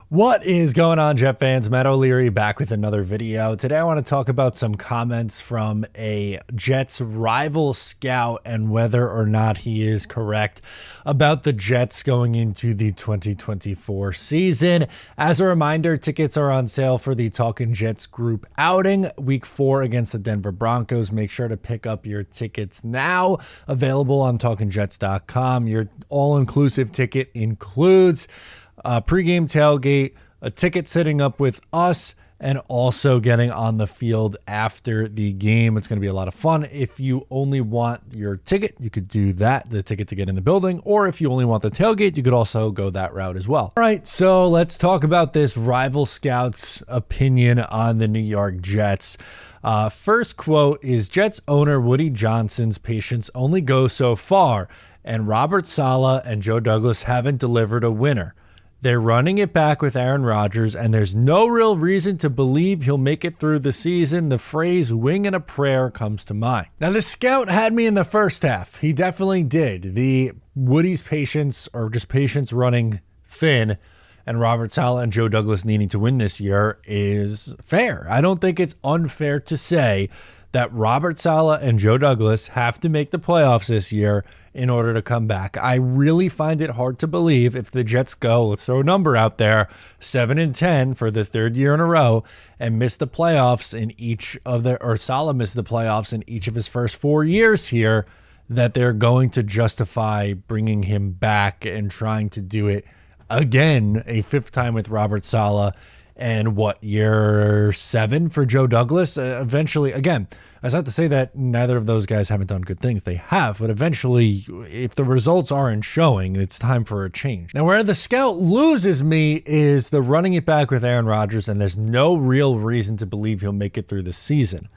What is going on, Jet fans? Matt O'Leary back with another video. Today I want to talk about some comments from a Jets rival scout and whether or not he is correct about the Jets going into the 2024 season. As a reminder, tickets are on sale for the Talkin' Jets group outing week 4 against the Denver Broncos. Make sure to pick up your tickets now. Available on talkinjets.com. Your all-inclusive ticket includes pregame tailgate, a ticket sitting up with us, and also getting on the field after the game. It's going to be a lot of fun. If you only want your ticket, you could do that, the ticket to get in the building, or if you only want the tailgate, you could also go that route as well. All right, so let's talk about this rival scout's opinion on the New York Jets. First quote is, Jets owner Woody Johnson's patience only goes so far, and Robert Saleh and Joe Douglas haven't delivered a winner. They're running it back with Aaron Rodgers, and there's no real reason to believe he'll make it through the season. The phrase wing and a prayer comes to mind. Now, the scout had me in the first half. He definitely did. The Woody's patience, or just patience running thin, and Robert Saleh and Joe Douglas needing to win this year is fair. I don't think it's unfair to say that Robert Saleh and Joe Douglas have to make the playoffs this year in order to come back. I really find it hard to believe if the Jets go, let's throw a number out there, 7-10 for the third year in a row and miss the playoffs in each of their, or Saleh missed the playoffs in each of his first 4 years here, that they're going to justify bringing him back and trying to do it again, a fifth time with Robert Saleh. And what, year 7 for Joe Douglas? Eventually, again, that's not to say that neither of those guys haven't done good things. They have, but eventually, if the results aren't showing, it's time for a change. Now, where the scout loses me is the running it back with Aaron Rodgers, and there's no real reason to believe he'll make it through the season.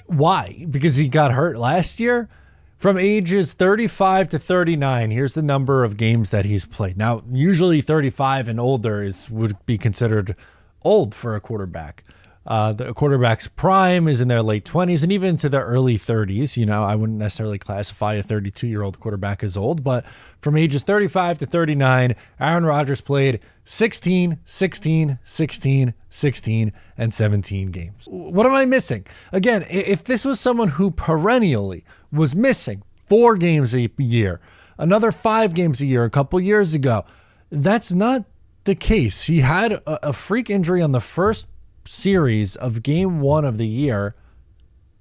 Why? Because he got hurt last year? From ages 35 to 39, here's the number of games that he's played. Now, usually 35 and older would be considered old for a quarterback. The quarterback's prime is in their late 20s and even to their early 30s. You know, I wouldn't necessarily classify a 32-year-old quarterback as old, but from ages 35 to 39, Aaron Rodgers played 16, 16, 16, 16, and 17 games. What am I missing? Again, if this was someone who perennially was missing 4 games a year, another 5 games a year a couple years ago, that's not the case. He had a freak injury on the first series of game 1 of the year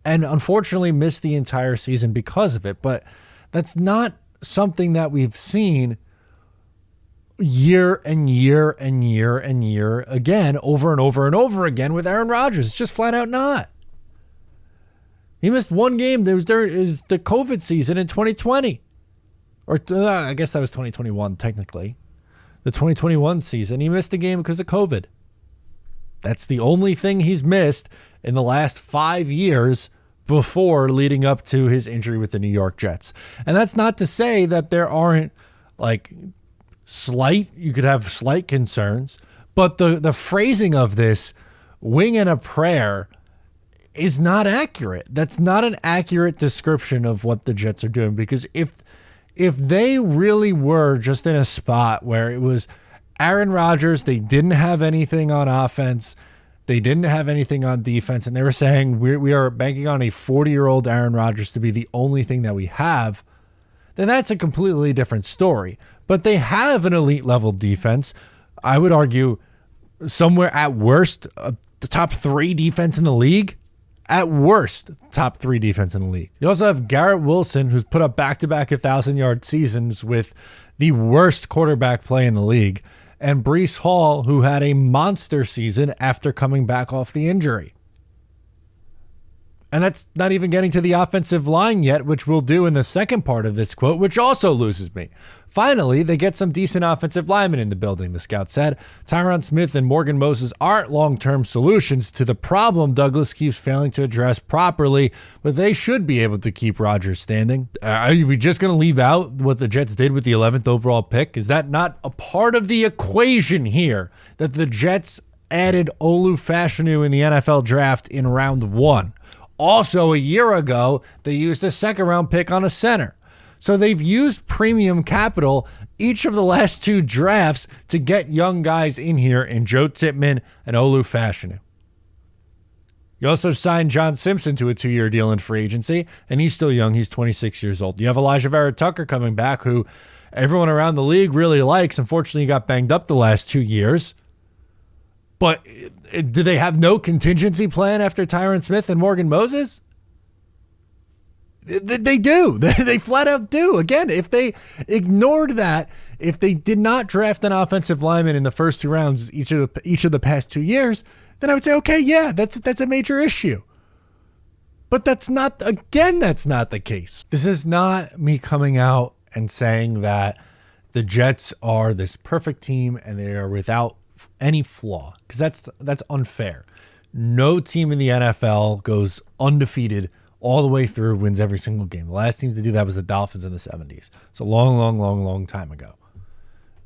and unfortunately missed the entire season because of it. But that's not something that we've seen year and year and year and year again, over and over and over again with Aaron Rodgers. It's just flat out not. He missed 1 game. It was the COVID season in 2020. Or I guess that was 2021 technically. The 2021 season, he missed a game because of COVID. That's the only thing he's missed in the last 5 years before leading up to his injury with the New York Jets. And that's not to say that there aren't you could have slight concerns, but the phrasing of this wing and a prayer is not accurate. That's not an accurate description of what the Jets are doing, because if they really were just in a spot where it was Aaron Rodgers, they didn't have anything on offense, they didn't have anything on defense, and they were saying we are banking on a 40-year-old Aaron Rodgers to be the only thing that we have, then that's a completely different story. But they have an elite level defense. I would argue somewhere at worst, the top 3 defense in the league. At worst, top 3 defense in the league. You also have Garrett Wilson, who's put up back-to-back 1,000-yard seasons with the worst quarterback play in the league, and Breece Hall, who had a monster season after coming back off the injury. And that's not even getting to the offensive line yet, which we'll do in the second part of this quote, which also loses me. Finally, they get some decent offensive linemen in the building, the scout said. Tyron Smith and Morgan Moses aren't long-term solutions to the problem Douglas keeps failing to address properly, but they should be able to keep Rodgers standing. Are we just going to leave out what the Jets did with the 11th overall pick? Is that not a part of the equation here, that the Jets added Olu Fashanu in the NFL draft in round 1? Also, a year ago, they used a second-round pick on a center. So they've used premium capital each of the last 2 drafts to get young guys in here in Joe Tippmann and Olu Fashanu. You also signed John Simpson to a 2-year deal in free agency, and he's still young. He's 26 years old. You have Elijah Vera Tucker coming back, who everyone around the league really likes. Unfortunately, he got banged up the last 2 years. But do they have no contingency plan after Tyron Smith and Morgan Moses? They do. They flat out do. Again, if they ignored that, if they did not draft an offensive lineman in the first 2 rounds each of the past 2 years, then I would say, okay, yeah, that's a major issue. But that's not the case. This is not me coming out and saying that the Jets are this perfect team and they are without any flaw, because that's unfair. No team in the NFL goes undefeated all the way through, wins every single game. The last team to do that was the Dolphins in the 70s. It's a long time ago.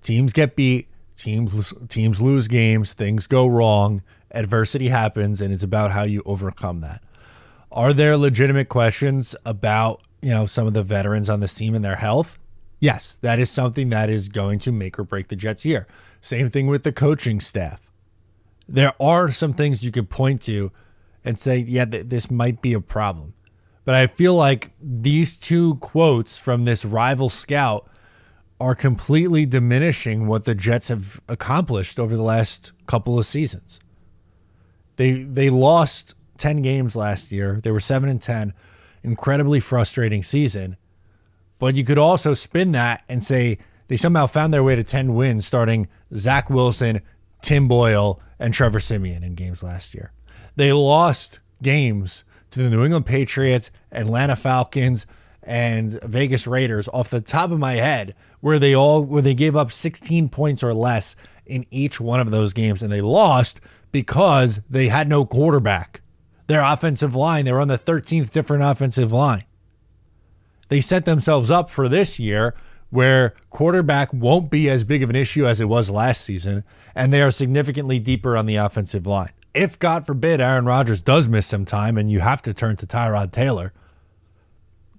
Teams get beat, teams lose games, things go wrong, adversity happens, and it's about how you overcome that. Are there legitimate questions about, some of the veterans on this team and their health? Yes, that is something that is going to make or break the Jets' year. Same thing with the coaching staff. There are some things you could point to and say, yeah, this might be a problem. But I feel like these 2 quotes from this rival scout are completely diminishing what the Jets have accomplished over the last couple of seasons. They lost 10 games last year. They were 7-10, incredibly frustrating season. But you could also spin that and say they somehow found their way to 10 wins, starting Zach Wilson, Tim Boyle, and Trevor Siemian in games last year. They lost games to the New England Patriots, Atlanta Falcons, and Vegas Raiders off the top of my head, where they gave up 16 points or less in each one of those games, and they lost because they had no quarterback. Their offensive line, they were on the 13th different offensive line. They set themselves up for this year where quarterback won't be as big of an issue as it was last season, and they are significantly deeper on the offensive line. If, God forbid, Aaron Rodgers does miss some time and you have to turn to Tyrod Taylor,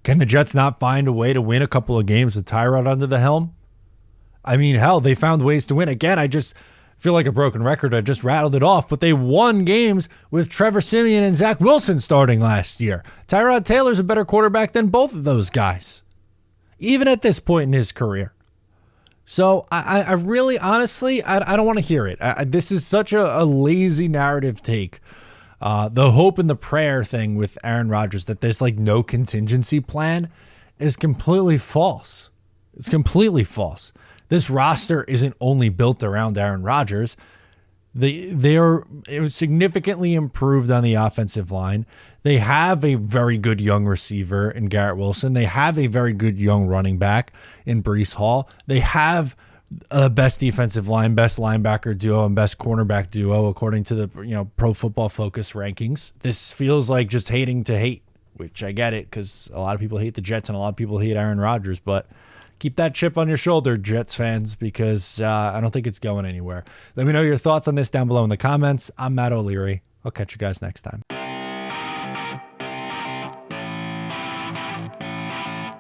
can the Jets not find a way to win a couple of games with Tyrod under the helm? I mean, hell, they found ways to win. Again, I just feel like a broken record. I just rattled it off, but they won games with Trevor Siemian and Zach Wilson starting last year. Tyrod Taylor's a better quarterback than both of those guys, even at this point in his career. So I really, honestly, I don't want to hear it. This is such a lazy narrative take. The hope and the prayer thing with Aaron Rodgers, that there's no contingency plan, is completely false. It's completely false. This roster isn't only built around Aaron Rodgers. They are significantly improved on the offensive line. They have a very good young receiver in Garrett Wilson. They have a very good young running back in Breece Hall. They have the best defensive line, best linebacker duo, and best cornerback duo according to the Pro Football Focus rankings. This feels like just hating to hate, which I get it, because a lot of people hate the Jets and a lot of people hate Aaron Rodgers, but keep that chip on your shoulder, Jets fans, because I don't think it's going anywhere. Let me know your thoughts on this down below in the comments. I'm Matt O'Leary. I'll catch you guys next time.